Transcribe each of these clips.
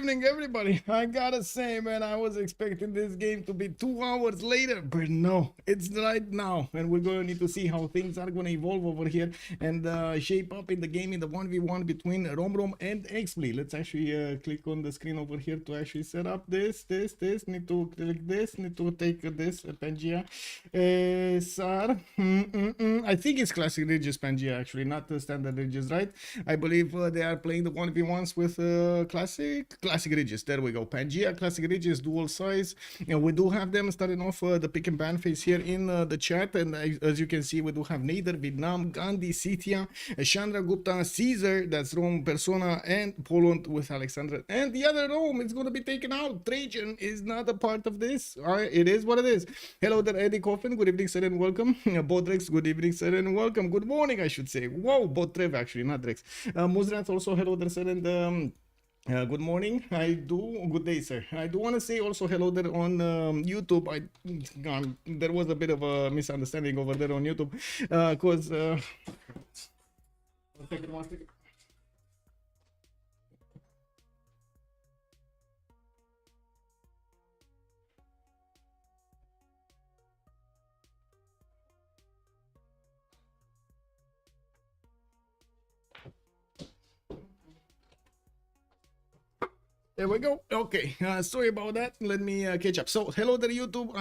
evening, everybody. I gotta say, man, I was expecting this game to be 2 hours later, but no, it's right now. And we're going to need to see how things are going to evolve over here and shape up in the game in the 1v1 between Romrom and Xpli. Let's actually click on the screen over here to actually set up this. Need to click this, need to take this, Pangea. Sar. I think it's Classic Regis Pangea, actually, not the Standard Regis, right? I believe they are playing the 1v1s with Classic Regis. There we go. Pangea, Classic Regis, dual size. And we do have them starting off the pick and ban phase here in the chat. And as you can see, we do have Nader, Vietnam, Gandhi, Sitya, Chandra Gupta, Caesar, that's Rome, Persona, and Poland with Alexandra. And the other Rome is going to be taken out. Trajan is not a part of this. It is what it is. Hello there, Eddie Coffin. Good evening, sir, and welcome. Bodrex, good evening, sir, and welcome. Good morning, I should say. Whoa, Botrev, actually, not Drex. Muzrat also, hello there, sir, and good morning. Good day, sir. I do want to say also hello there on YouTube. There was a bit of a misunderstanding over there on YouTube because one second. There we go. Okay, sorry about that. Let me catch up. So, hello there, YouTube.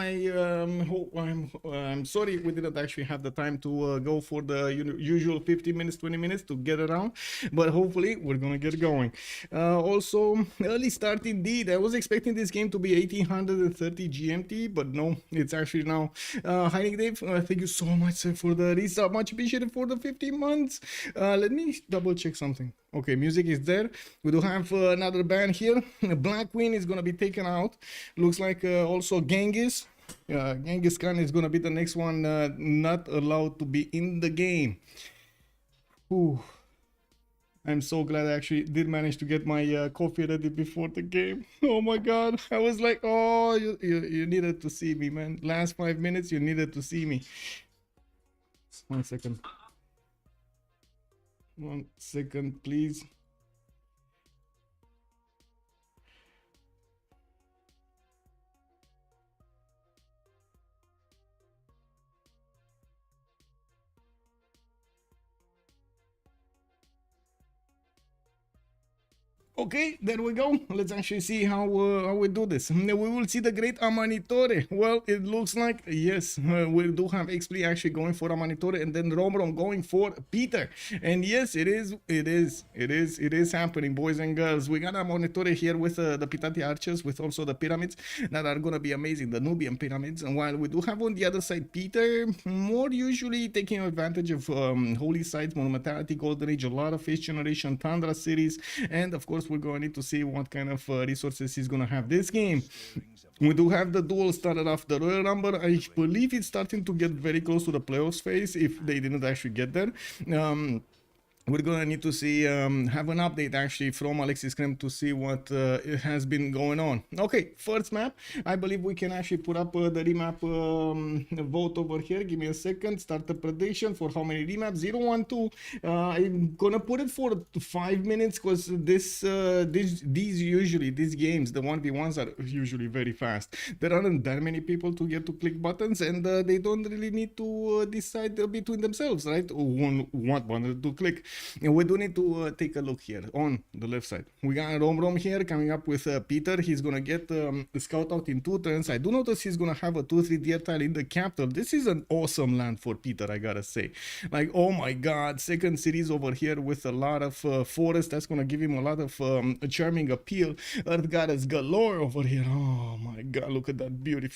I'm sorry we didn't actually have the time to go for the usual 15 minutes, 20 minutes to get around, but hopefully we're gonna get going. Also, early start indeed. I was expecting this game to be 1830 GMT, but no, it's actually now. Hi, Nick Dave. Thank you so much, sir, for the resub. Much appreciated for the 15 months. Let me double check something. Okay, music is there. We do have another band here. Black Queen is going to be taken out. Looks like also Genghis. Genghis Khan is going to be the next one not allowed to be in the game. Ooh. I'm so glad I actually did manage to get my coffee ready before the game. Oh my god. I was like, oh, you needed to see me, man. Last 5 minutes, you needed to see me. 1 second. 1 second, please. Okay, there we go. Let's actually see how we do this. We will see the great Amanitore. Well, it looks like, yes, we do have Xpli actually going for Amanitore and then Romrom going for Peter. And yes, it is happening, boys and girls. We got Amanitore here with the Pitati archers, with also the pyramids that are going to be amazing, the Nubian pyramids. And while we do have on the other side Peter, more usually taking advantage of holy sites, monumentality, golden age, a lot of 5th generation Tundra series, and of course we're going to need to see what kind of resources he's going to have this game. We do have the duel started off the Royal Rumble. I believe it's starting to get very close to the playoffs phase if they didn't actually get there. We're gonna need to see have an update actually from Alexis Krem to see what has been going on. Okay, first map. I believe we can actually put up the remap vote over here. Give me a second. Start the prediction for how many remaps. 0, 1, 2. I'm gonna put it for 5 minutes because these games, the 1v1s are usually very fast. There aren't that many people to get to click buttons, and they don't really need to decide between themselves, right? What button to click. And we do need to take a look here on the left side. We got Romrom here coming up with Peter. He's gonna get the scout out in 2 turns. I do notice he's gonna have a 2-3 deer tile in the capital. This is an awesome land for Peter, I gotta say. Like, oh my god, second series over here with a lot of forest. That's gonna give him a lot of charming appeal. Earth goddess galore over here. Oh my god, look at that beauty.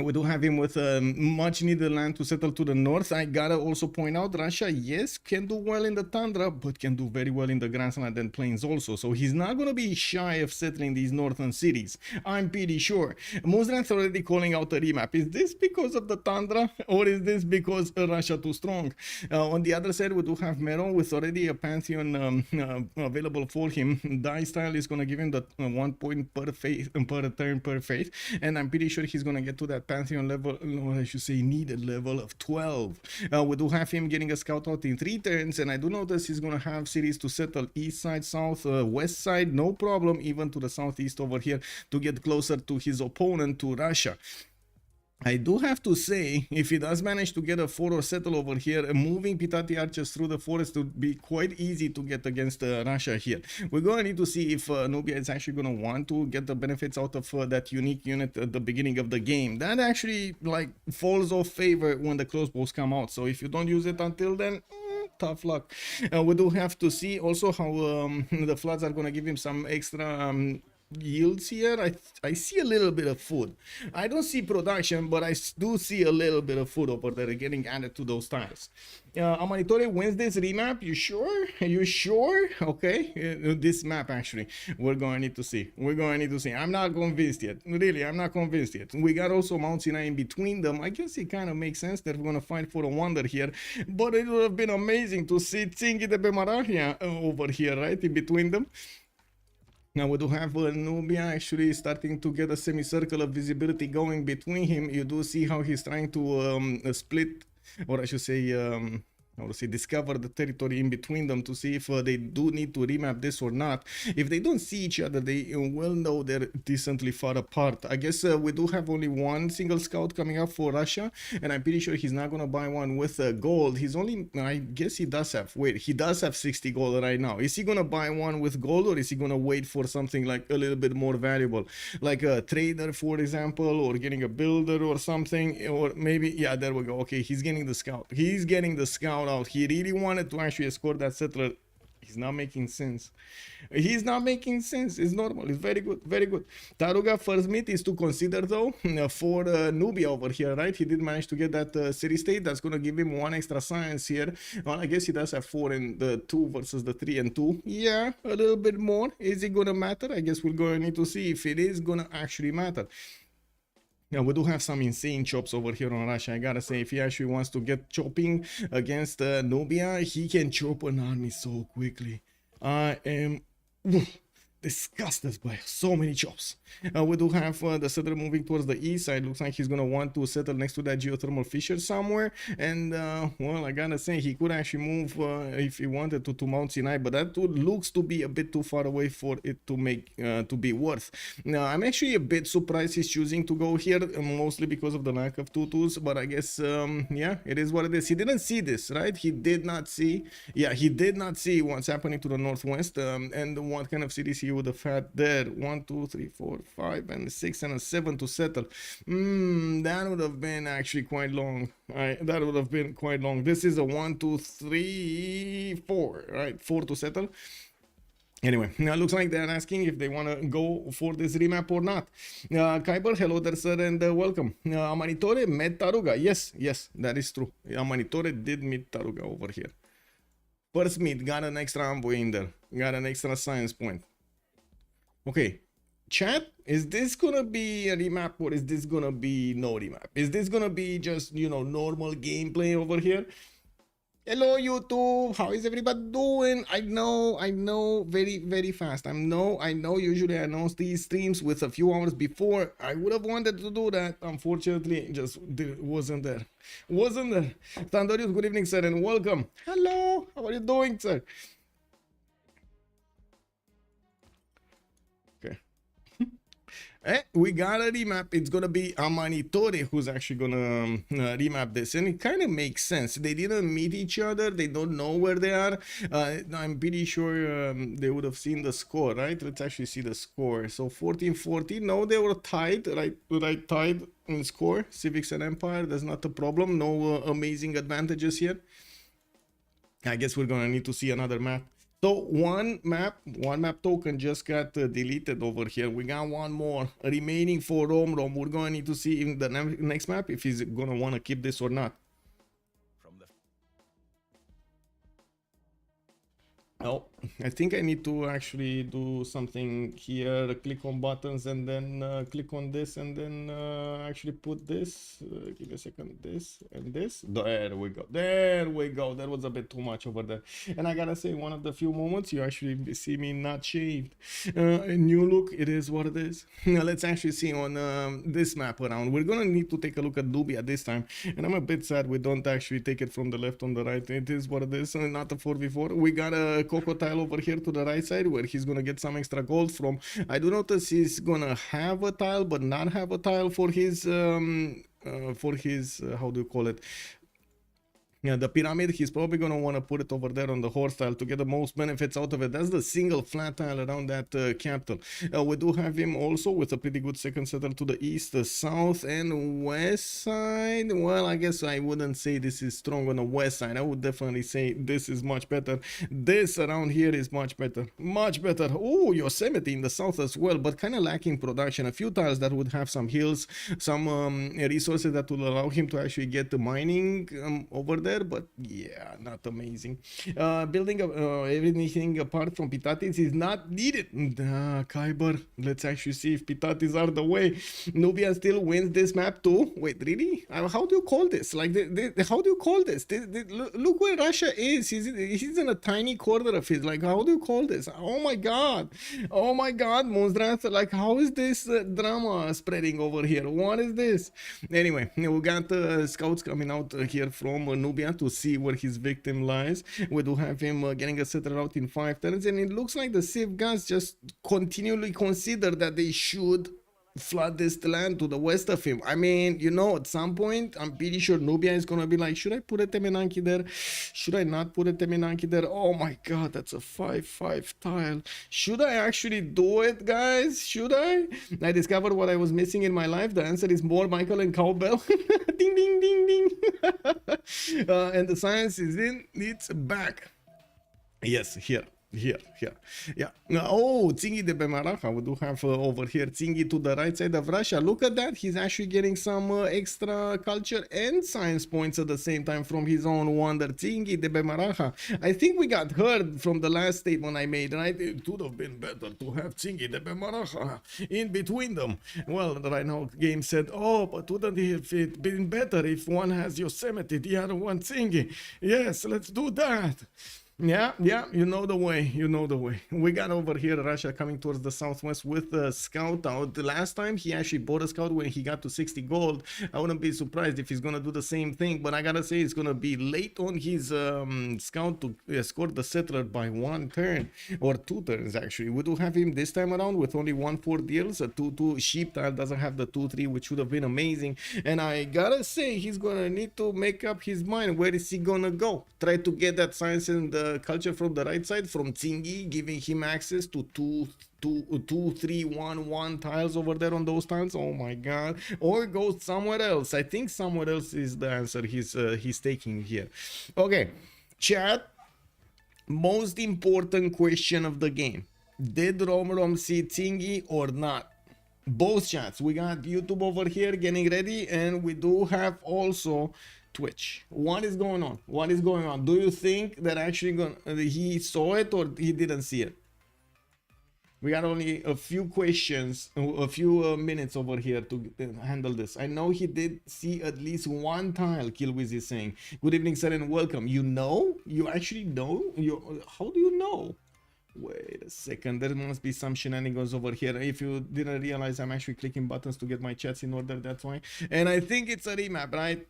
We do have him with much needed land to settle to the north. I gotta also point out Russia, yes, can do well in the tundra, but can do very well in the grassland and plains also. So he's not gonna be shy of settling these northern cities, I'm pretty sure. Muzran's already calling out a remap. Is this because of the tundra, or is this because Russia too strong? On the other side, we do have Mero with already a pantheon available for him. Die style is gonna give him the 1 point per turn per faith, and I'm pretty sure he's gonna get to that Pantheon level, or I should say needed level of 12. We do have him getting a scout out in 3 turns, and I do notice he's gonna have cities to settle east side, south, west side, no problem, even to the southeast over here to get closer to his opponent, to Russia. I do have to say, if he does manage to get a 4 or settle over here, moving Pitati archers through the forest would be quite easy to get against Russia here. We're going to need to see if Nubia is actually going to want to get the benefits out of that unique unit at the beginning of the game. That actually like falls off favor when the crossbows come out. So if you don't use it until then, tough luck. We do have to see also how the floods are going to give him some extra yields here. I see a little bit of food. I don't see production, but I do see a little bit of food over there getting added to those tiles. Amanitore wins this remap. You sure? Are you sure? Okay, this map actually we're going to need to see. We're going to need to see. I'm not convinced yet. Really, I'm not convinced yet. We got also Mount Sinai in between them. I guess it kind of makes sense that we're going to fight for a wonder here, but it would have been amazing to see Tsingi de Bemarahia over here, right in between them. Now we do have Nubia actually starting to get a semicircle of visibility going between him. You do see how he's trying to split, or I should say, I would say discover the territory in between them to see if they do need to remap this or not. If they don't see each other, they will know they're decently far apart. I guess we do have only one single scout coming up for Russia, and I'm pretty sure he's not going to buy one with gold. He's only, I guess he does have, wait, he does have 60 gold right now. Is he going to buy one with gold, or is he going to wait for something like a little bit more valuable? Like a trader, for example, or getting a builder or something, or maybe, yeah, there we go. Okay, he's getting the scout. He's getting the scout out. He really wanted to actually escort that settler. He's not making sense. He's not making sense. It's normal. It's very good. Very good. Taruga first meet is to consider though for Nubia over here, right? He did manage to get that city state. That's going to give him 1 extra science here. Well, I guess he does have 4 in the 2 versus the 3 and 2. Yeah, a little bit more. Is it going to matter? I guess we're going to need to see if it is going to actually matter. Yeah, we do have some insane chops over here on Russia. I gotta say, if he actually wants to get chopping against Nubia, he can chop an army so quickly. I am disgusted by so many chops. We do have the settler moving towards the east side. Looks like he's gonna want to settle next to that geothermal fissure somewhere. And well, I gotta say, he could actually move if he wanted to Mount Sinai, but that looks to be a bit too far away for it to make to be worth. Now, I'm actually a bit surprised he's choosing to go here, mostly because of the lack of tutus. But I guess yeah, it is what it is. He didn't see this, right? He did not see. Yeah, he did not see what's happening to the northwest and what kind of cities he would have had there. 1, 2, 3, 4, 5, and 6 and a 7 to settle. That would have been actually quite long. Right, that would have been quite long. This is a 1, 2, 3, 4. Right, 4 to settle. Anyway, now looks like they're asking if they want to go for this remap or not. Kyber, hello there, sir, and welcome. Amanitore met Taruga. Yes, that is true. Amanitore did meet Taruga over here. First meet, got an extra envoy in there. Got an extra science point. Okay, chat, is this gonna be a remap or is this gonna be no remap? Is this gonna be just, you know, normal gameplay over here? Hello YouTube, how is everybody doing? I know, very fast. I know, usually I announce these streams with a few hours before. I would have wanted to do that, unfortunately, it just wasn't there. Thunderius, good evening, sir, and welcome. Hello, how are you doing, sir? We got a remap. It's gonna be Amanitore who's actually gonna remap this, and it kind of makes sense. They didn't meet each other, they don't know where they are. I'm pretty sure they would have seen the score, right? Let's actually see the score. So 14-14. No, they were tied, right, tied in score. Civ6 and Empire, that's not a problem. No amazing advantages here. I guess we're gonna need to see another map. So one map token just got deleted over here. We got one more remaining for Romrom. We're going to need to see in the next map if he's going to want to keep this or not. Oh, I think I need to actually do something here. Click on buttons and then click on this and then actually put this. Give me a second. This and this. There we go. There we go. That was a bit too much over there. And I gotta say, one of the few moments you actually see me not shaved. A new look. It is what it is. Now let's actually see on this map around. We're gonna need to take a look at Nubia this time. And I'm a bit sad we don't actually take it from the left on the right. It is what it is. Not a 4v4. We got a Coco tile over here to the right side where he's gonna get some extra gold from. I do notice he's gonna have a tile but not have a tile for his how do you call it? Yeah, the pyramid. He's probably going to want to put it over there on the horse tile to get the most benefits out of it. That's the single flat tile around that capital. We do have him also with a pretty good second settle to the east, the south, and west side. Well, I guess I wouldn't say this is strong on the west side. I would definitely say this is much better. This around here is much better. Much better. Oh, Yosemite in the south as well, but kind of lacking production. A few tiles that would have some hills, some resources that will allow him to actually get the mining over there. But yeah, not amazing. Building everything apart from Pitatis is not needed. Kyber, let's actually see if Pitatis are the way. Nubia still wins this map too. Wait, really? How do you call this? Like, how do you call this? Look where Russia is. He's in a tiny corner of his. Like, how do you call this? Oh my god. Oh my god, Monstras. Like, how is this drama spreading over here? What is this? Anyway, we got scouts coming out here from Nubia to see where his victim lies. We do have him getting a settler out in 5 turns, and it looks like the Civ guys just continually consider that they should flood this land to the west of him. I mean, you know, at some point, I'm pretty sure Nubia is gonna be like, should I put a Temenanki there? Should I not put a Temenanki there? Oh my god, that's a 5-5 tile. Should I actually do it, guys? Should I? I discovered what I was missing in my life. The answer is more Michael and cowbell. Ding, ding, ding, ding. And the science is in its back. Yes, here. Yeah. Oh, Tsingy de Bemaraha. We do have over here Tsingy to the right side of Russia. Look at that. He's actually getting some extra culture and science points at the same time from his own wonder. Tsingy de Bemaraha. I think we got heard from the last statement I made, right? It would have been better to have Tsingy de Bemaraha in between them. Well, right now game said, oh, but wouldn't it been better if one has Yosemite, the other one Tsingy? Yes, let's do that. Yeah, you know the way, We got over here Russia coming towards the southwest with a scout out. The last time he actually bought a scout when he got to 60 gold. I wouldn't be surprised if he's gonna do the same thing, but I gotta say it's gonna be late on his scout to escort the settler by 1 turn or 2 turns actually. We do have him this time around with only 1-4 deals. A 2-2 sheep tile doesn't have the 2-3, which would have been amazing. And I gotta say he's gonna need to make up his mind. Where is he gonna go? Try to get that science and culture from the right side from Tsingy, giving him access to 2-3-1-1 tiles over there on those tiles. Oh my god. Or go somewhere else. I think somewhere else is the answer he's taking here. Okay, chat, most important question of the game: did Romrom see Tsingy or not? Both chats. We got YouTube over here getting ready, and we do have also Twitch. What is going on? What is going on? Do you think that actually he saw it or he didn't see it? We got only a few questions, a few minutes over here to handle this. I know he did see at least 1 tile, Killwiz is saying. Good evening, sir, and welcome. You know? You actually know? How do you know? Wait a second, there must be some shenanigans over here. If you didn't realize, I'm actually clicking buttons to get my chats in order, that's why. And I think it's a remap, right?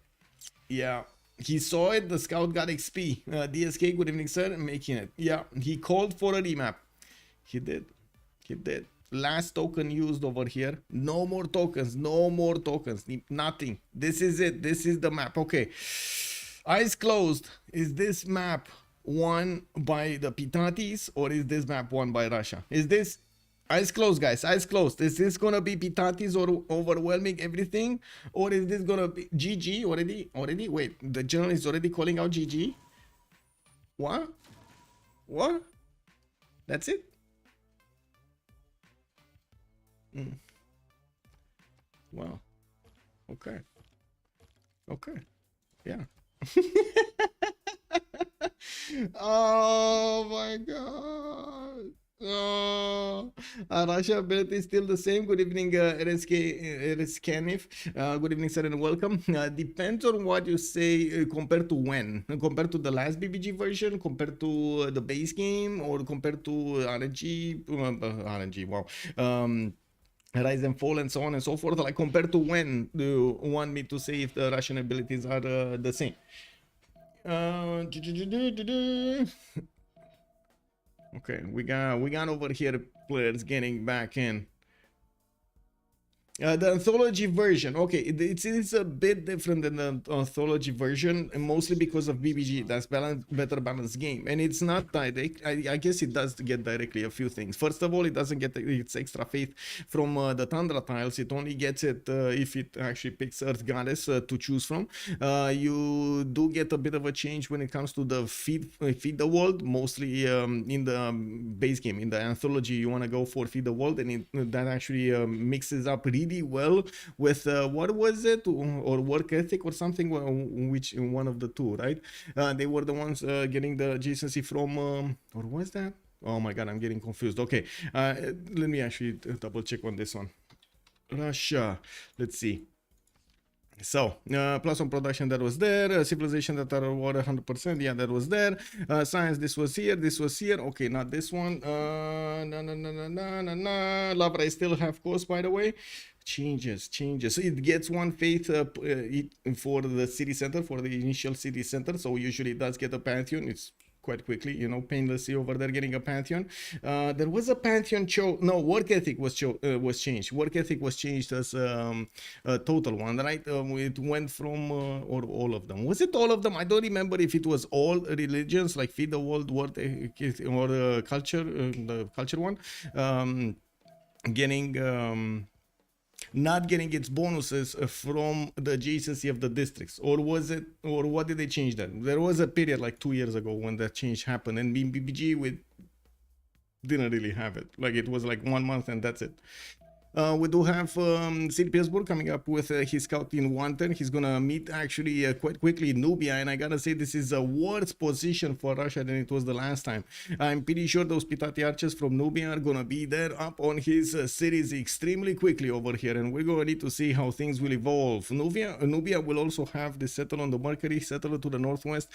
Yeah, he saw it. The scout got XP. DSK, good evening, sir. Making it. Yeah, he called for a remap. He did. Last token used over here. No more tokens. Nothing. This is it. This is the map. Okay. Eyes closed. Is this map won by the Pitatis or is this map won by Russia? Is this... Eyes closed, guys. Eyes closed. Is this gonna be Pitatis or overwhelming everything, or is this gonna be GG already? Wait, the general is already calling out GG. What? That's it. Wow. Okay. Yeah. Oh my god. Oh, Russia ability is still the same. Good evening, RSKNIF. Good evening, sir, and welcome. Depends on what you say compared to when. Compared to the last BBG version, compared to the base game, or compared to RNG, RNG, wow. Rise and Fall and so on and so forth. Like compared to when do you want me to say if the Russian abilities are the same? Okay, we got over here players getting back in. The anthology version, okay, it's a bit different than the anthology version, mostly because of BBG. That's better balanced game, and it's not direct. I guess it does get directly a few things. First of all, it doesn't get its extra faith from the Tundra tiles. It only gets it if it actually picks Earth Goddess to choose from. You do get a bit of a change when it comes to the feed the world, mostly in the base game. In the anthology, you want to go for feed the world, and that actually mixes up really well with what was it, or work ethic or something, which one of the two, right? They were the ones getting the adjacency from or was that, oh my god, I'm getting confused. Okay, let me actually double check on this one. Russia, let's see. So, plus one production, that was there. Civilization, that are what, 100%, yeah, that was there. Science, this was here, okay, not this one. Labra, I still have course, by the way. Changes. It gets one faith for the city center, for the initial city center, so usually it does get a pantheon. It's quite quickly, you know, painlessly over there getting a pantheon. There was a pantheon work ethic was changed. Work ethic was changed as a total one, right? It went from or all of them. Was it all of them? I don't remember if it was all religions, like feed the world, work or culture, the culture one, getting not getting its bonuses from the adjacency of the districts, or was it, or what did they change that? There was a period like 2 years ago when that change happened, and in BBG we didn't really have it. Like it was like 1 month and that's it. We do have St. Petersburg coming up with his scout in 110. He's gonna meet actually quite quickly Nubia, and I gotta say this is a worse position for Russia than it was the last time. I'm pretty sure those Pitati archers from Nubia are gonna be there up on his cities extremely quickly over here, and we're gonna need to see how things will evolve. Nubia will also have the settle on the Mercury, settle to the northwest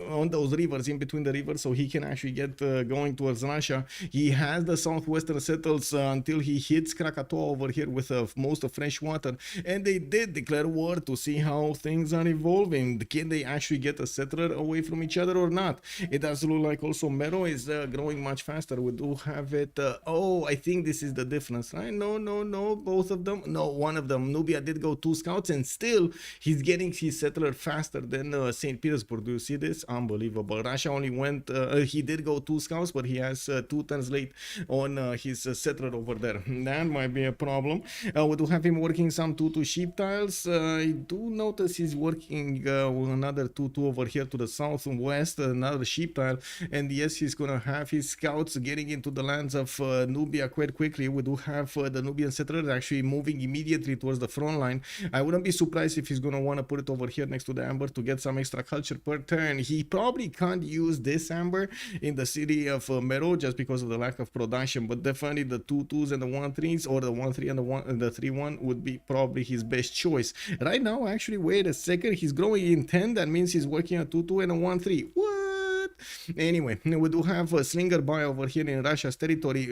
on those rivers, in between the rivers, so he can actually get going towards Russia. He has the southwestern settles until he hits Krakatoa over here with most of fresh water, and they did declare war to see how things are evolving. Can they actually get a settler away from each other or not? It does look like also Mero is growing much faster. We do have it. Oh, I think this is the difference, right? No, both of them. No, one of them. Nubia did go 2 scouts, and still he's getting his settler faster than St. Petersburg. Do you see this? Unbelievable. Russia only went. He did go 2 scouts, but he has 2 turns late on his settler over there. That might be a problem. We do have him working some 2-2 sheep tiles. I do notice he's working with another 2-2 over here to the southwest, another sheep tile. And yes, he's gonna have his scouts getting into the lands of Nubia quite quickly. We do have the Nubian settler actually moving immediately towards the front line. I wouldn't be surprised if he's gonna want to put it over here next to the amber to get some extra culture per turn. He probably can't use this amber in the city of Mero just because of the lack of production, but definitely the 2-2s and the 1-3s, or the 1-3 and the 3-1 would be probably his best choice. Right now, actually, wait a second, he's growing in 10, that means he's working a 2-2 and a 1-3. What? Anyway, we do have a slinger buy over here in Russia's territory.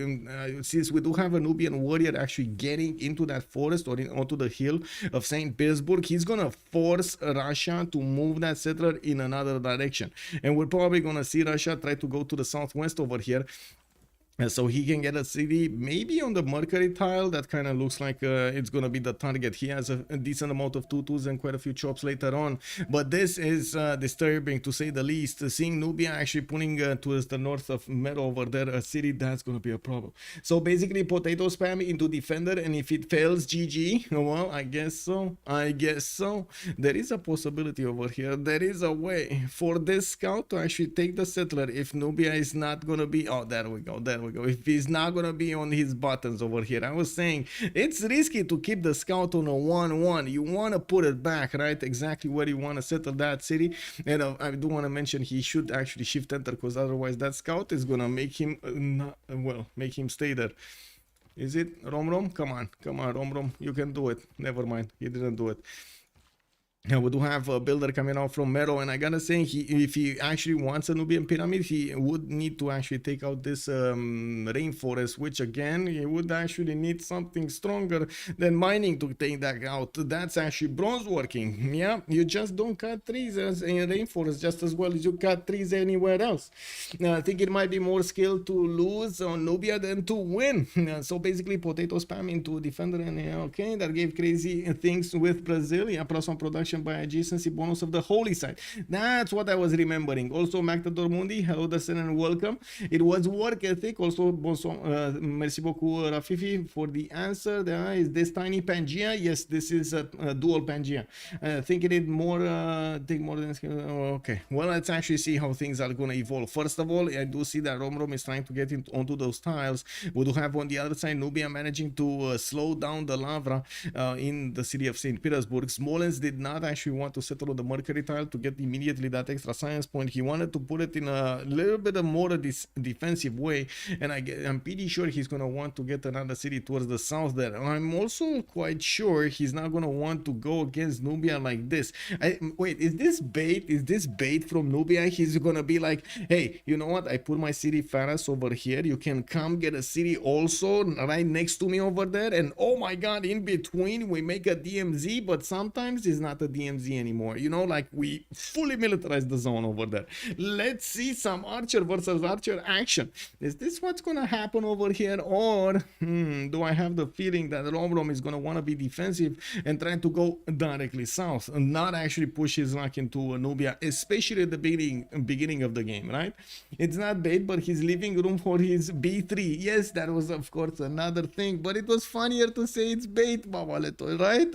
Since we do have a Nubian warrior actually getting into that forest or onto the hill of St. Petersburg, he's gonna force Russia to move that settler in another direction, and we're probably gonna see Russia try to go to the southwest over here, so he can get a city maybe on the Mercury tile. That kind of looks like it's gonna be the target. He has a decent amount of 2-2s and quite a few chops later on, but this is disturbing to say the least. Seeing Nubia actually pulling towards the north of Mero over there, a city, that's gonna be a problem. So basically potato spam into defender, and if it fails, GG. Well, I guess so. There is a possibility over here. There is a way for this scout to actually take the settler if Nubia is not gonna be, oh, there we go. we go. If he's not gonna be on his buttons over here, I was saying it's risky to keep the scout on a 1-1. You want to put it back, right? Exactly where you want to settle that city. And I do want to mention he should actually shift enter, because otherwise that scout is gonna make him make him stay there. Is it Romrom? Come on, Romrom, you can do it. Never mind, he didn't do it. Now we do have a builder coming out from Mero, and I gotta say, if he actually wants a Nubian pyramid, he would need to actually take out this rainforest, which again, he would actually need something stronger than mining to take that out. That's actually bronze working. Yeah, you just don't cut trees in rainforest just as well as you cut trees anywhere else. I think it might be more skill to lose on Nubia than to win. So basically, potato spam into defender, and okay, that gave crazy things with Brazil. Yeah, +1 production by adjacency bonus of the holy side. That's what I was remembering. Also, Mactador Mundi, hello Dasen and welcome. It was work ethic. Also, merci beaucoup Rafifi for the answer. There is this tiny Pangea. Yes, this is a dual Pangea. I think it did more, take more than okay. Well, let's actually see how things are going to evolve. First of all, I do see that Romrom is trying to get onto those tiles. We do have on the other side Nubia managing to slow down the lava in the city of St. Petersburg. Smolensk did not actually want to settle on the Mercury tile to get immediately that extra science point. He wanted to put it in a little bit of more defensive way, and I'm pretty sure he's going to want to get another city towards the south there. I'm also quite sure he's not going to want to go against Nubia like this. Wait, is this bait? Is this bait from Nubia? He's going to be like, hey, you know what? I put my city Faras over here. You can come get a city also right next to me over there, and oh my god, in between we make a DMZ, but sometimes it's not a DMZ anymore, you know, like we fully militarize the zone over there. Let's see some archer versus archer action. Is this what's gonna happen over here, or do I have the feeling that Romrom is gonna want to be defensive and try to go directly south and not actually push his luck into Nubia, especially at the beginning of the game, right? It's not bait, but he's leaving room for his B3. Yes, that was of course another thing, but it was funnier to say it's bait, Babaleto, right?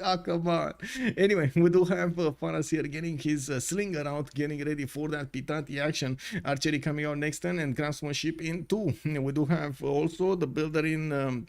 Ah, come on. Anyway, we do have Faras here getting his slinger out, getting ready for that Pitati action. Archery coming out next turn, and craftsmanship in 2. We do have also the builder in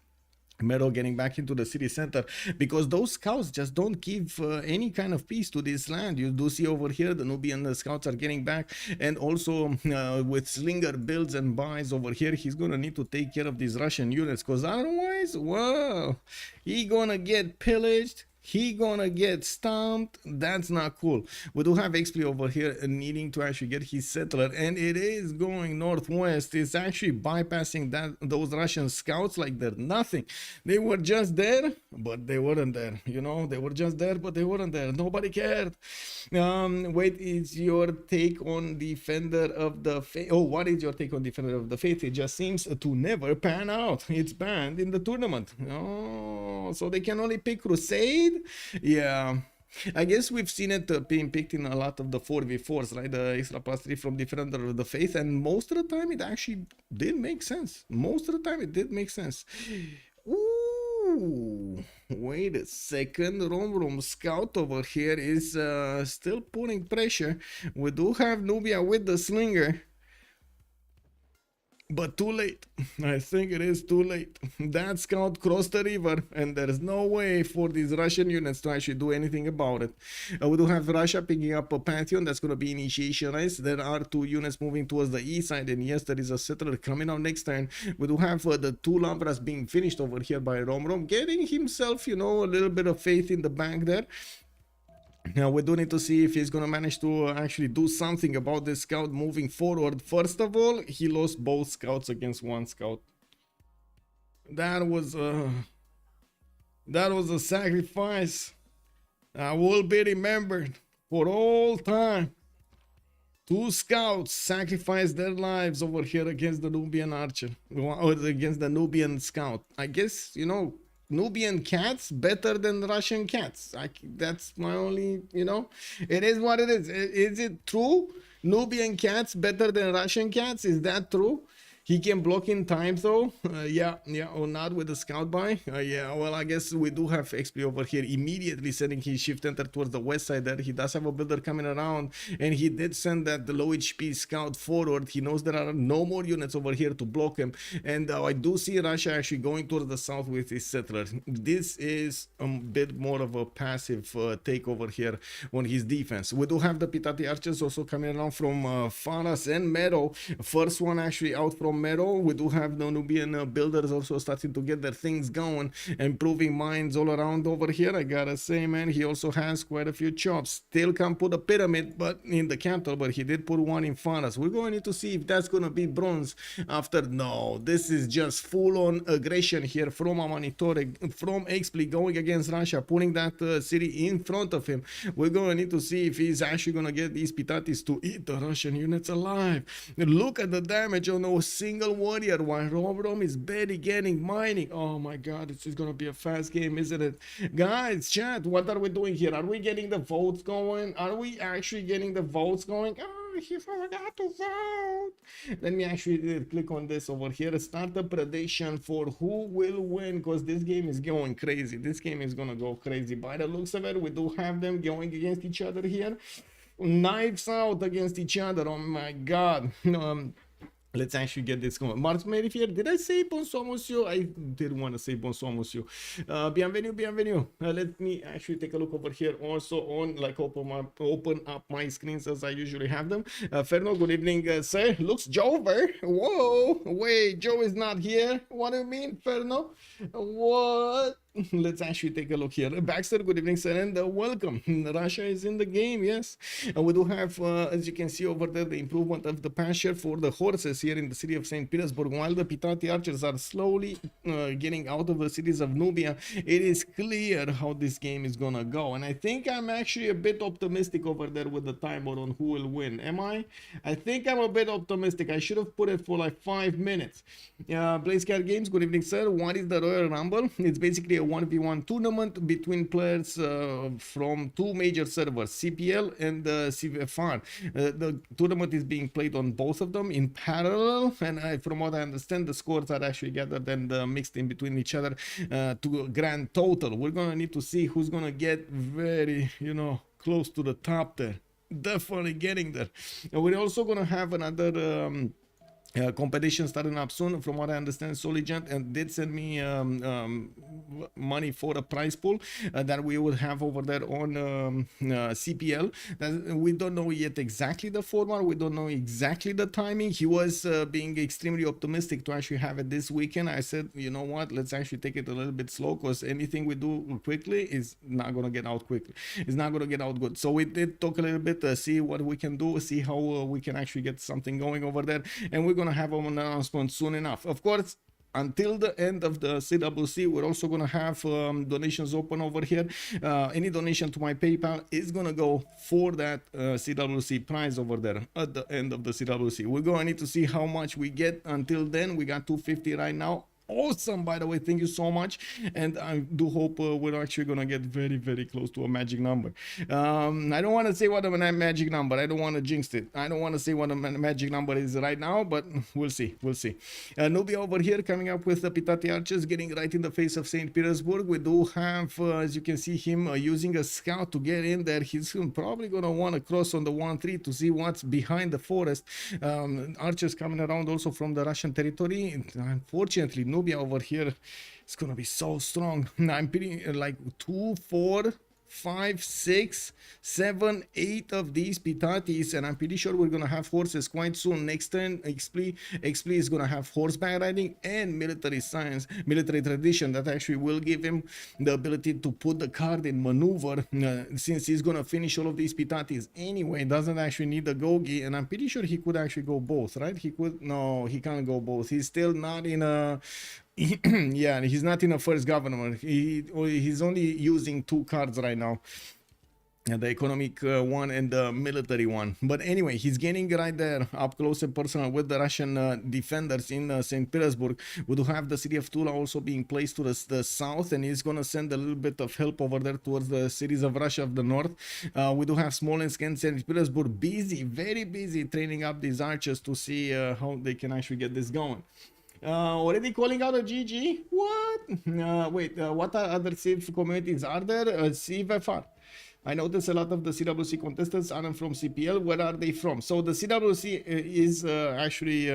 Mero getting back into the city center, because those scouts just don't give any kind of peace to this land. You do see over here the Nubian scouts are getting back, and also with slinger builds and buys over here, he's gonna need to take care of these Russian units, because otherwise, well, he gonna get pillaged. He gonna get stomped. That's not cool. We do have Xpli over here needing to actually get his settler, and it is going northwest. It's actually bypassing those Russian scouts like they're nothing. They were just there, but they weren't there. You know, they were just there, but they weren't there. Nobody cared. Wait, is your take on Defender of the Faith? Oh, what is your take on Defender of the Faith? It just seems to never pan out. It's banned in the tournament. Oh, so they can only pick Crusade. Yeah, I guess we've seen it being picked in a lot of the 4v4s, right? The extra +3 from Defender of the Faith, and most of the time it actually did make sense. Most of the time it did make sense. Ooh, wait a second. Romrom Scout over here is still putting pressure. We do have Nubia with the slinger, but too late. I think it is too late. That scout crossed the river, and there's no way for these Russian units to actually do anything about it. We do have Russia picking up a Pantheon. That's going to be initiationized. There are 2 units moving towards the east side, and yes, there is a settler coming out next turn. We do have the 2 Lavras being finished over here by Romrom, getting himself, you know, a little bit of faith in the bank there. Now we do need to see if he's gonna manage to actually do something about this scout moving forward. First of all, he lost both scouts against 1 scout. That was a sacrifice that will be remembered for all time. 2 scouts sacrificed their lives over here against the Nubian archer, or against the Nubian scout. I guess, you know, Nubian cats better than Russian cats. That's my only, you know, it is what it is. Is it true? Nubian cats better than Russian cats? Is that true? He can block in time though. Yeah, or not with the scout by. Yeah, well, I guess we do have Xpli over here immediately sending his shift enter towards the west side there. He does have a builder coming around, and he did send that the low HP scout forward. He knows there are no more units over here to block him, and I do see Russia actually going towards the south with his settler. This is a bit more of a passive takeover here on his defense. We do have the Pitati archers also coming around from Faras and Meadow. First one actually out from Meadow. We do have the Nubian builders also starting to get their things going, improving mines all around over here. I gotta say, man, he also has quite a few chops. Still can't put a pyramid but in the capital, but he did put one in Faras. We're going to need to see if that's gonna be bronze after. No, this is just full-on aggression here from Amanitore, from Xpli going against Russia, putting that city in front of him. We're going to need to see if he's actually going to get these Pitatis to eat the Russian units alive. Look at the damage on a single warrior while Romrom is barely getting mining. Oh my god, this is going to be a fast game, isn't it? Guys, chat, what are we doing here? Are we getting the votes going? Are we actually getting the votes going? Oh, he forgot to vote. Let me actually click on this over here. Start the prediction for who will win, because this game is going crazy. This game is gonna go crazy. By the looks of it, we do have them going against each other here. Knives out against each other. Oh my god. Let's actually get this going. Marx Merifier, did I say bonsoir monsieur? I didn't want to say bonsoir monsieur. Bienvenue, bienvenue. Let me actually take a look over here also on, like, open up my screens as I usually have them. Ferno, good evening, sir. Looks Jover. Whoa, wait, Joe is not here. What do you mean, Ferno? What? Let's actually take a look here. Baxter, good evening, sir, and welcome. Russia is in the game, yes. We do have, as you can see over there, the improvement of the pasture for the horses here in the city of St. Petersburg. While the Pitati archers are slowly getting out of the cities of Nubia, it is clear how this game is gonna go. And I think I'm actually a bit optimistic over there with the timer on who will win. Am I? I think I'm a bit optimistic. I should have put it for like 5 minutes. Blaze Cat Games, good evening, sir. What is the Royal Rumble? It's basically a 1v1 tournament between players from two major servers, CPL and CFR. The tournament is being played on both of them in parallel, and from what I understand, the scores are actually gathered and mixed in between each other to a grand total. We're gonna need to see who's gonna get very, close to the top there. Definitely getting there. And we're also gonna have another competition starting up soon. From what I understand, Soligent and did send me money for a prize pool that we will have over there on CPL. We don't know yet exactly the format. We don't know exactly the timing. He was being extremely optimistic to actually have it this weekend. I said, you know what, let's actually take it a little bit slow, because anything we do quickly is not going to get out quickly. It's not going to get out good. So we did talk a little bit, see what we can do, see how we can actually get something going over there, and we're gonna have an announcement soon enough. Of course, until the end of the CWC, we're also gonna have donations open over here. Any donation to my PayPal is gonna go for that CWC prize over there at the end of the CWC. We're gonna need to see how much we get. Until then, we got 250 right now. Awesome, by the way, thank you so much, and I do hope we're actually gonna get very, very close to a magic number. I don't want to say what a magic number, I don't want to jinx it. I don't want to say what a magic number is right now, but we'll see. Nubia over here coming up with the Pitati archers, getting right in the face of St. Petersburg. We do have, as you can see, him using a scout to get in there. He's probably gonna want to cross on the 1-3 to see what's behind the forest. Archers coming around also from the Russian territory. Unfortunately, Nubia over here is gonna be so strong. I'm pretty like 2, 4, 5, 6, 7, 8 of these Pitatis, and I'm pretty sure we're gonna have horses quite soon. Next turn, Xpli is gonna have horseback riding and military science, military tradition that actually will give him the ability to put the card in maneuver, since he's gonna finish all of these Pitatis anyway. Doesn't actually need the Gogi, and I'm pretty sure he could actually go both, right? He could. No, he can't go both. He's still not in a yeah, he's not in a first government. He's only using 2 cards right now. the economic one and the military one. But anyway, he's getting right there up close and personal with the Russian defenders in St. Petersburg. We do have the city of Tula also being placed to the south, and he's gonna send a little bit of help over there towards the cities of Russia of the north. We do have Smolensk and St. Petersburg busy, very busy training up these archers to see how they can actually get this going. Already calling out a GG? What? Wait, what other Civ communities are there? Civ6. I noticed a lot of the CWC contestants aren't from CPL. Where are they from? So the CWC is actually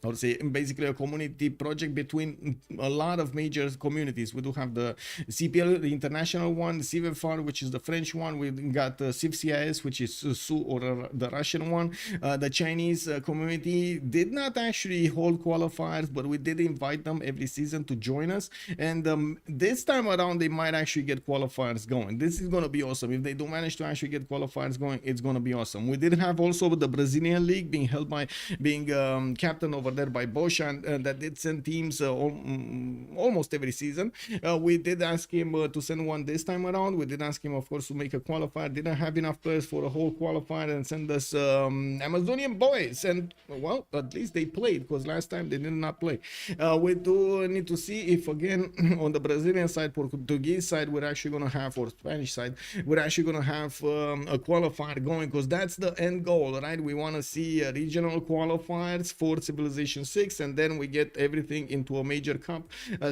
I would say basically a community project between a lot of major communities. We do have the CPL, the international one, Civ6, which is the French one. We got the Civ6, which is Su, or the Russian one. The Chinese community did not actually hold qualifiers, but we did invite them every season to join us. And this time around, they might actually get qualifiers going. This is going to be awesome. If they do manage to actually get qualifiers going, it's going to be awesome. We did have also the Brazilian League being held by, captain over there by Bosch, and that did send teams almost every season. We did ask him to send one this time around. We did ask him, of course, to make a qualifier. Didn't have enough players for a whole qualifier and send us Amazonian boys. And well, at least they played, because last time they did not play. We do need to see if again on the Brazilian side, Portuguese side, we're actually going to have, or Spanish side, we're actually going to have a qualifier going, because that's the end goal, right? We want to see regional qualifiers for Civilization 6, and then we get everything into a major cup,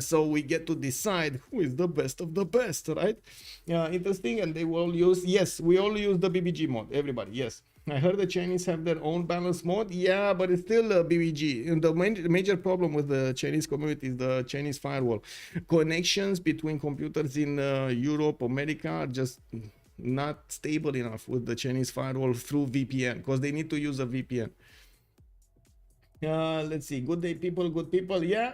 so we get to decide who is the best of the best, right? Interesting. And they will use, yes, we all use the BBG mod, everybody. Yes, I heard the Chinese have their own balance mode. Yeah, but it's still a BBG. And the major problem with the Chinese community is the Chinese firewall. Connections between computers in Europe, America are just not stable enough with the Chinese firewall through VPN, because they need to use a VPN. Let's see. Good day, people. Good people. Yeah.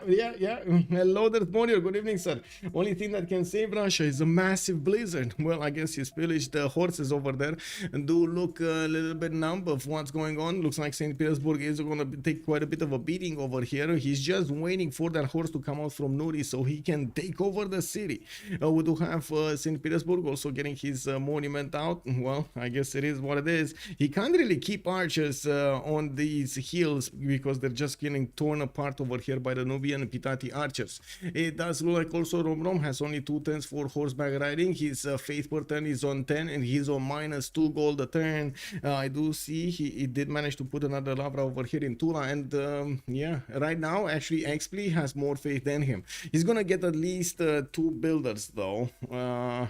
Hello there, Monier. Good evening, sir. Only thing that can save Russia is a massive blizzard. Well, I guess his pillaged horses over there and do look a little bit numb of what's going on. Looks like St. Petersburg is going to take quite a bit of a beating over here. He's just waiting for that horse to come out from Nuri so he can take over the city. We do have St. Petersburg also getting his monument out. Well, I guess it is what it is. He can't really keep archers on these hills, because they're just getting torn apart over here by the Nubian Pitati archers. It does look like also Romrom has only 2 turns for horseback riding. His faith per turn is on 10, and he's on -2 gold a turn. I do see he did manage to put another Lavra over here in Tula, and yeah, right now actually Xpli has more faith than him. He's gonna get at least 2 builders though.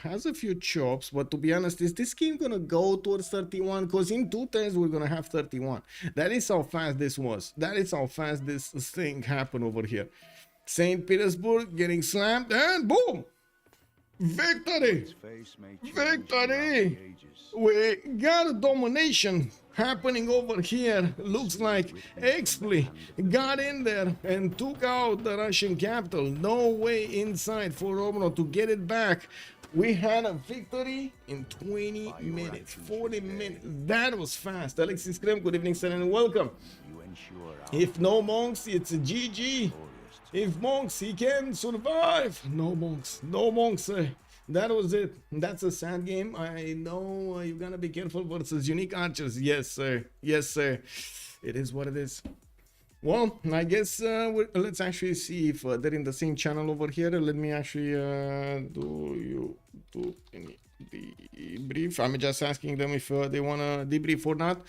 Has a few chops, but to be honest, is this game gonna go towards 31? Because in 2 turns we're gonna have 31. That is how fast this was. That is how fast this thing happened over here. St. Petersburg getting slammed, and boom! Victory! Victory! We got a domination happening over here. Looks like Xpli got in there and took out the Russian capital. No way inside for Romrom to get it back. We had a victory in 20 minutes, 40 minutes. That was fast. Alexis Krem, good evening, sir, and welcome. If no monks, it's a GG. If monks, he can survive. No monks, no monks. That was it. That's a sad game. I know you gotta be careful versus unique archers. Yes, sir. Yes, sir. It is what it is. Well, I guess let's actually see if they're in the same channel over here. Let me actually do any debrief. I'm just asking them if they want to debrief or not.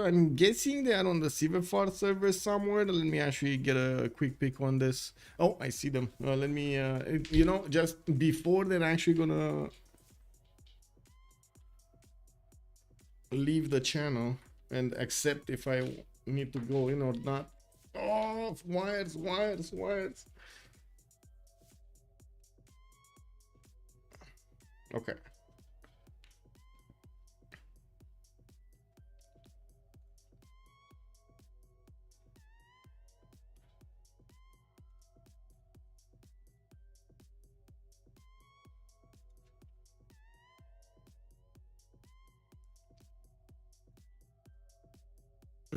I'm guessing they are on the Civ6 server somewhere. Let me actually get a quick pick on this. Oh, I see them. Let me, you know, just before they're actually gonna leave the channel and accept if I need to go in or not. Oh, wires. Okay.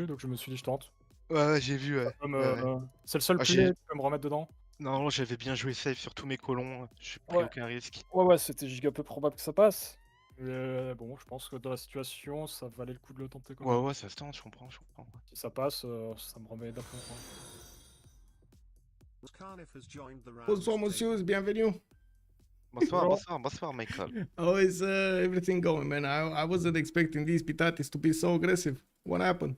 Donc je me suis dit je tente. Ouais, j'ai vu, ouais. C'est le seul play, tu peux me remettre dedans. Non, j'avais bien joué safe sur tous mes colons, j'ai pris Ouais. aucun risque. Ouais, c'était giga peu probable que ça passe. Mais bon, je pense que dans la situation, ça valait le coup de le tenter quand même. Ouais, ça se tente, je comprends. Si ça passe, ça me remet d'aplomb, quoi. Bonsoir, monsieur, bienvenue. Bonsoir, Michael. How is everything going, man? I wasn't expecting these pitatis to be so aggressive. What happened?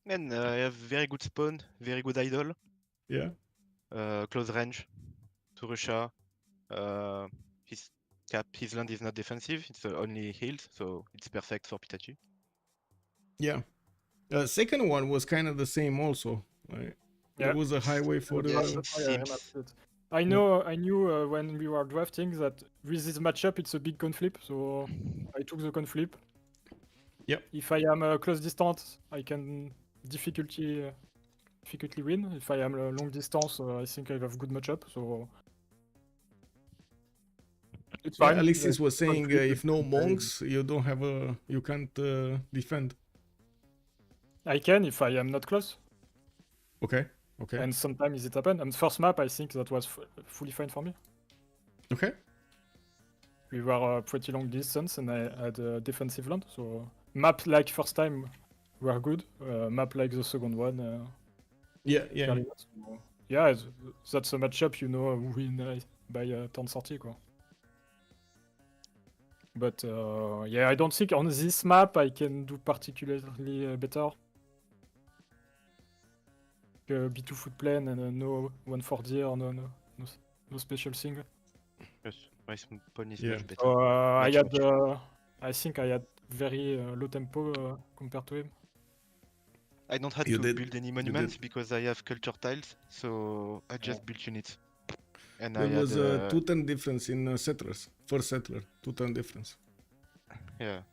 Man, I have very good spawn, very good idol, Yeah. close range, to Russia. His his land is not defensive, it's only healed, so it's perfect for Pitachi. Yeah. Second one was kind of the same also. Right? Yeah. It was a highway for the... That's why I remapped it. I knew when we were drafting that with this matchup it's a big conflip, so I took the conflip. Yep. If I am a close distance, I can difficultly win. If I am a long distance, I think I have good matchup, so it's fine. Alexis was saying Conflip, if no monks, you don't have a... You can't defend. I can if I am not close. Okay. And sometimes it happens. On first map, I think that was fully fine for me. Okay. We were pretty long distance and I had a defensive land, so map like first time were good. Map like the second one. Yeah. So, yeah, that's a matchup, win by turn 30, quoi. But yeah, I don't think on this map I can do particularly better. B2 foot plane and no 140 or no special thing. Yes, my spawn is Yeah. much better. I think I had very low tempo compared to him. I don't have to build any monuments because I have culture tiles, so I just built units. And there was a 2-turn difference in settlers. First settler, 2-turn difference. Yeah.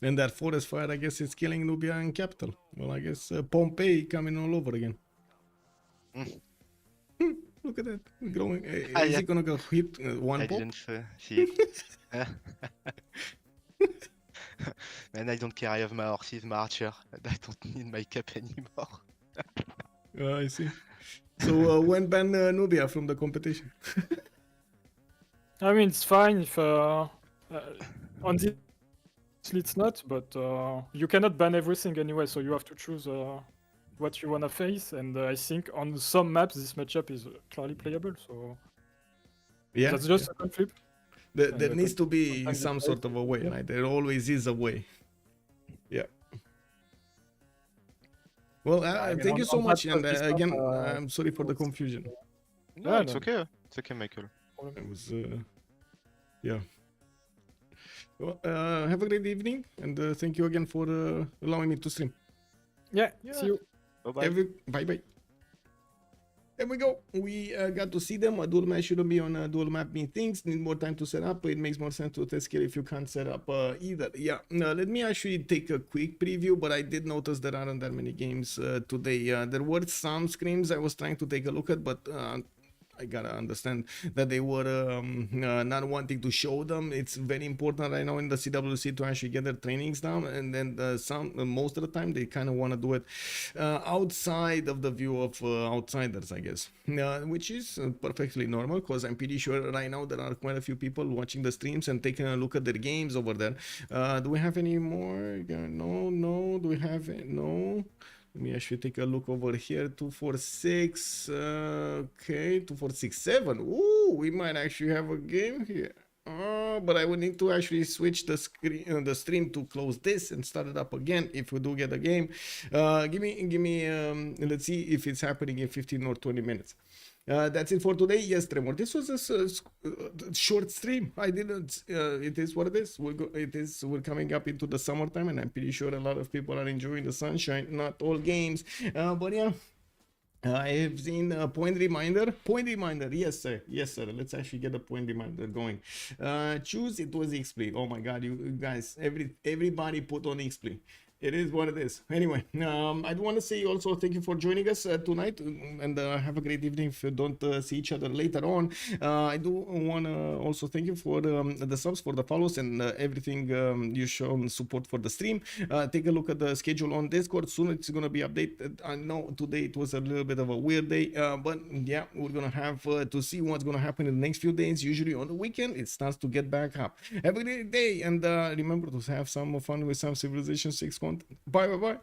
And that forest fire, I guess, is killing Nubia and Capital. Well, I guess Pompeii coming all over again. Look at that, growing. Is he gonna go hit one pop? I didn't see it. Man, I don't care. I have my horses, my archer. I don't need my cap anymore. I see. So when ban Nubia from the competition? I mean, it's fine if on this it's not, but you cannot ban everything anyway, so you have to choose what you wanna face, and I think on some maps this matchup is clearly playable, so yeah, that's just a conflip. There needs to be some sort of a way, right? There always is a way. Yeah. Well, thank you so much, and again, I'm sorry for the confusion. No, it's okay. It's okay, Michael. It was, yeah. Well, have a great evening, and thank you again for allowing me to stream. Yeah. See you. Bye-bye. Bye-bye. There we go. We got to see them. A dual map shouldn't be on a dual map meetings. Need more time to set up. It makes more sense to test skill if you can't set up either. Yeah. Let me actually take a quick preview, but I did notice there aren't that many games today. There were some screams I was trying to take a look at, but I gotta understand that they were not wanting to show them. It's very important right now in the CWC to actually get their trainings down, and then most of the time they kind of want to do it outside of the view of outsiders, I guess, which is perfectly normal, because I'm pretty sure right now there are quite a few people watching the streams and taking a look at their games over there. Do we have any more? No. Do we have no? Let me actually take a look over here. 246. Okay, 2467. Ooh, we might actually have a game here. But I would need to actually switch the screen, the stream, to close this and start it up again if we do get a game. Give me. Let's see if it's happening in 15 or 20 minutes. That's it for today. Yes, Tremor. This was a short stream. I didn't. It is what it is. We're coming up into the summertime, and I'm pretty sure a lot of people are enjoying the sunshine. Not all games, but yeah. I have seen a point reminder. Yes, sir. Let's actually get a point reminder going. Choose. It was Xpli. Oh my God, you guys! Everybody put on Xpli. It is what it is. Anyway, I do want to say also thank you for joining us tonight, and have a great evening if you don't see each other later on. I do want to also thank you for the subs, for the follows, and everything you shown support for the stream. Take a look at the schedule on Discord. Soon it's going to be updated. I know today it was a little bit of a weird day, but yeah, we're going to have to see what's going to happen in the next few days. Usually on the weekend, it starts to get back up. Have a great day, and remember to have some fun with some Civilization 6 content. Bye, bye, bye.